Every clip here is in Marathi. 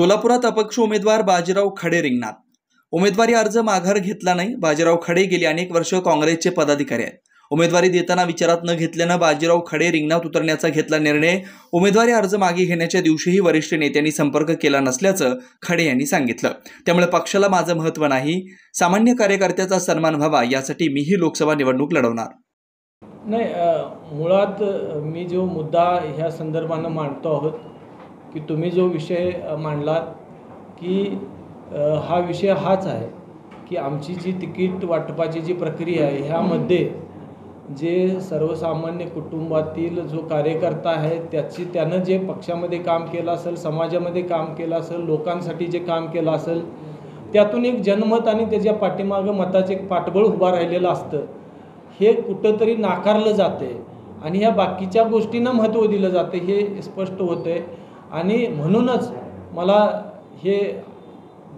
कोल्हापुरात अपक्ष उमेदवार बाजीराव खडे रिंगणात। उमेदवारी अर्ज माघार घेतला नाही। बाजीराव खडे गेली अनेक वर्ष काँग्रेसचे पदाधिकारी आहेत। उमेदवारी देताना विचारात न घेतल्यानं बाजीराव खडे रिंगणात उतरण्याचा घेतला निर्णय। उमेदवारी अर्ज मागे घेण्याच्या दिवशीही वरिष्ठ नेत्यांनी संपर्क केला नसल्याचं खडे यांनी सांगितलं। त्यामुळे पक्षाला माझं महत्त्व नाही, सामान्य कार्यकर्त्याचा सन्मान व्हावा यासाठी मीही लोकसभा निवडणूक लढवणार नाही। मुळात मी जो मुद्दा ह्या संदर्भानं मांडतो आहोत की तुम्ही जो विषय मांडलात की हा विषय हाच आहे की आमची जी तिकीट वाटपाची जी प्रक्रिया आहे ह्यामध्ये जे सर्वसामान्य कुटुंबातील जो कार्यकर्ता आहे त्यानं जे पक्षामध्ये काम केलं असेल, समाजामध्ये काम केलं असेल, लोकांसाठी जे काम केलं असेल, त्यातून एक जनमत आणि त्याच्या पाठीमागं मताचे एक पाठबळ उभा राहिलेलं असतं, हे कुठंतरी नाकारलं जाते आणि ह्या बाकीच्या गोष्टींना महत्त्व दिलं जाते हे स्पष्ट होते। आणि म्हणूनच मला हे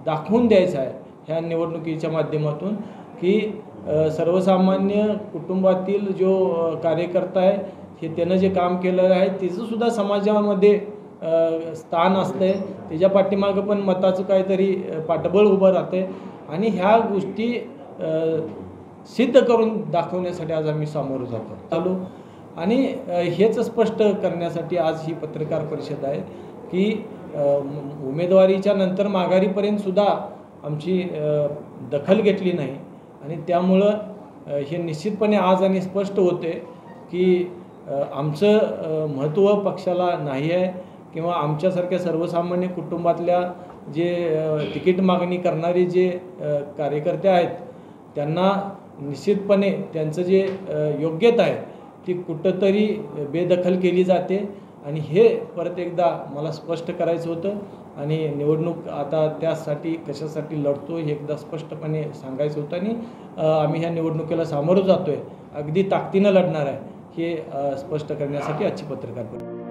दाखवून द्यायचं आहे ह्या निवडणुकीच्या माध्यमातून की सर्वसामान्य कुटुंबातील जो कार्यकर्ता आहे हे त्यानं जे काम केलेलं आहे त्याचंसुद्धा समाजामध्ये स्थान असतं आहे, त्याच्या पाठीमागं पण मताचं काहीतरी पाठबळ उभं राहते आणि ह्या गोष्टी सिद्ध करून दाखवण्यासाठी आज आम्ही सामोरं जातो आणि हेच स्पष्ट करण्यासाठी आज ही पत्रकार परिषद आहे की उमेदवारीच्या नंतर माघारीपर्यंत सुद्धा आमची दखल घेतली नाही आणि त्यामुळं हे निश्चितपणे आज आणि स्पष्ट होते की आमचं महत्त्व पक्षाला नाही आहे किंवा आमच्यासारख्या सर्वसामान्य कुटुंबातल्या जे तिकीट मागणी करणारे जे कार्यकर्ते आहेत त्यांना निश्चितपणे त्यांचं जे योग्यता आहे ती कुठंतरी बेदखल केली जाते आणि हे परत एकदा मला स्पष्ट करायचं होतं आणि निवडणूक आता त्यासाठी कशासाठी लढतो हे एकदा स्पष्टपणे सांगायचं होतं आणि आम्ही ह्या निवडणुकीला सामोरं जातो आहे, अगदी ताकदीनं लढणार आहे हे स्पष्ट करण्यासाठी आजची पत्रकार परिषद।